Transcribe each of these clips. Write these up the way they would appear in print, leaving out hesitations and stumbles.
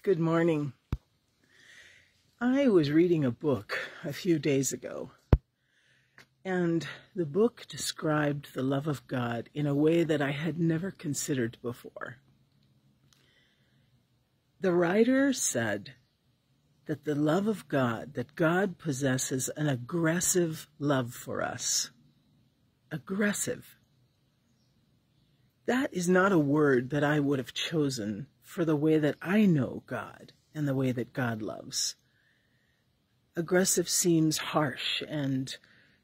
Good morning. I was reading a book a few days ago, and the book described the love of God in a way that I had never considered before. The writer said that the love of God, that God possesses an aggressive love for us. Aggressive. That is not a word that I would have chosen for the way that I know God and the way that God loves. Aggressive seems harsh and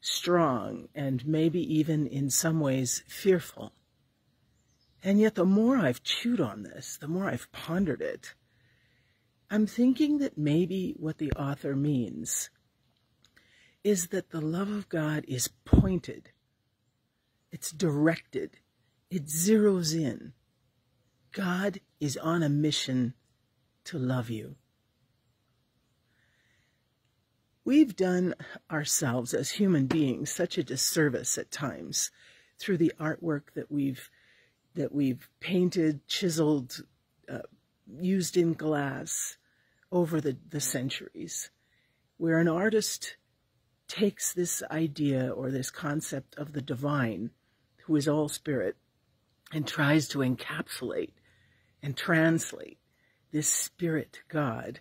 strong and maybe even in some ways fearful. And yet the more I've chewed on this, the more I've pondered it, I'm thinking that maybe what the author means is that the love of God is pointed. It's directed. It zeroes in. God is on a mission to love you. We've done ourselves as human beings such a disservice at times through the artwork that we've painted, chiseled, used in glass over the centuries, where an artist takes this idea or this concept of the divine, who is all spirit, and tries to encapsulate and translate this spirit God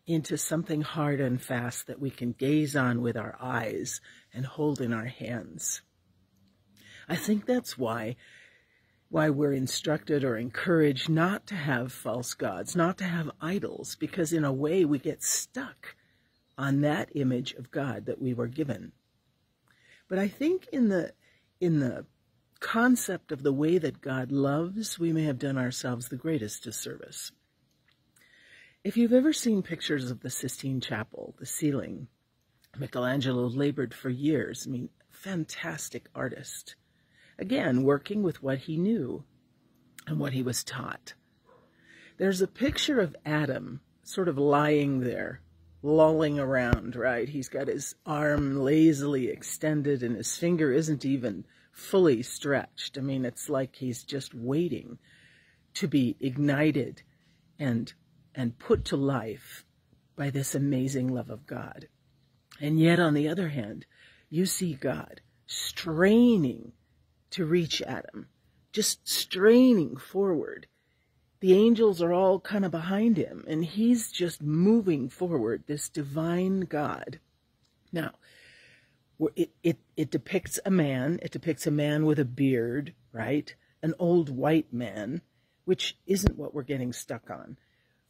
into something hard and fast that we can gaze on with our eyes and hold in our hands. I think that's why we're instructed or encouraged not to have false gods, not to have idols, because in a way we get stuck on that image of God that we were given. But I think in the concept of the way that God loves, we may have done ourselves the greatest disservice. If you've ever seen pictures of the Sistine Chapel, the ceiling, Michelangelo labored for years. I mean, fantastic artist. Again, working with what he knew and what he was taught. There's a picture of Adam sort of lying there, lolling around, right? He's got his arm lazily extended and his finger isn't even fully stretched. I mean, it's like he's just waiting to be ignited and put to life by this amazing love of God. And yet, on the other hand, you see God straining to reach Adam, just straining forward. The angels are all kind of behind him, and he's just moving forward, this divine God. Now, it depicts a man. It depicts a man with a beard, right? An old white man, which isn't what we're getting stuck on.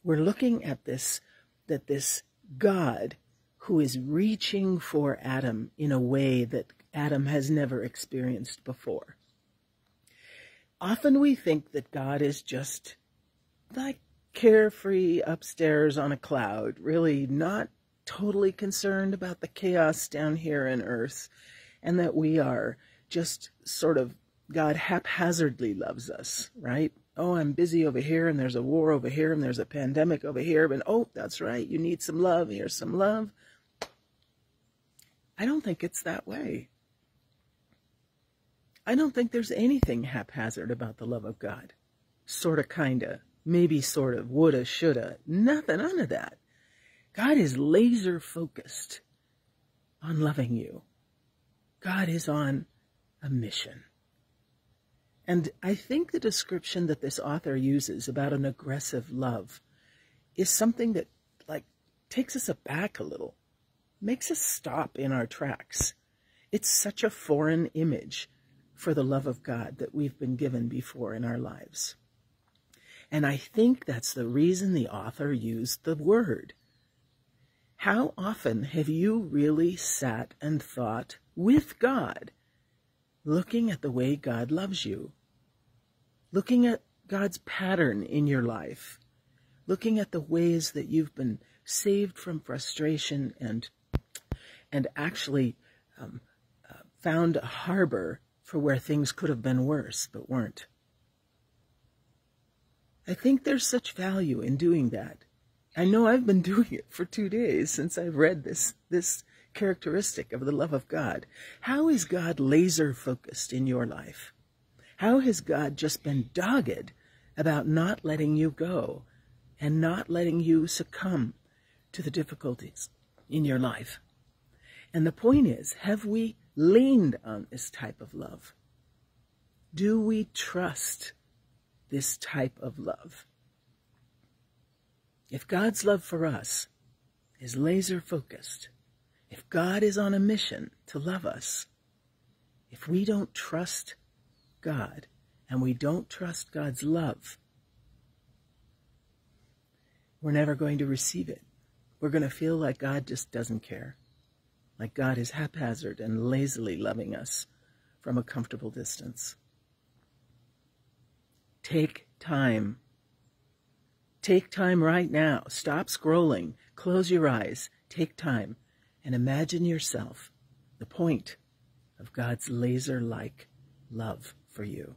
We're looking at this God who is reaching for Adam in a way that Adam has never experienced before. Often we think that God is just like carefree upstairs on a cloud, really not totally concerned about the chaos down here in earth, and that we are just sort of, God haphazardly loves us, right? Oh, I'm busy over here, and there's a war over here, and there's a pandemic over here, but oh, that's right, you need some love, here's some love. I don't think it's that way. I don't think there's anything haphazard about the love of God. Sorta, kinda, maybe sort of, woulda, shoulda, nothing, none of that. God is laser focused on loving you. God is on a mission. And I think the description that this author uses about an aggressive love is something that, like, takes us aback a little, makes us stop in our tracks. It's such a foreign image for the love of God that we've been given before in our lives. And I think that's the reason the author used the word. How often have you really sat and thought with God, looking at the way God loves you, looking at God's pattern in your life, looking at the ways that you've been saved from frustration and actually found a harbor for where things could have been worse but weren't? I think there's such value in doing that. I know I've been doing it for 2 days since I've read this characteristic of the love of God. How is God laser focused in your life? How has God just been dogged about not letting you go and not letting you succumb to the difficulties in your life. And the point is, have we leaned on this type of love? Do we trust this type of love? If God's love for us is laser focused, if God is on a mission to love us, if we don't trust God and we don't trust God's love, we're never going to receive it. We're going to feel like God just doesn't care, like God is haphazard and lazily loving us from a comfortable distance. Take time. Take time right now. Stop scrolling. Close your eyes. Take time and imagine yourself the point of God's laser-like love for you.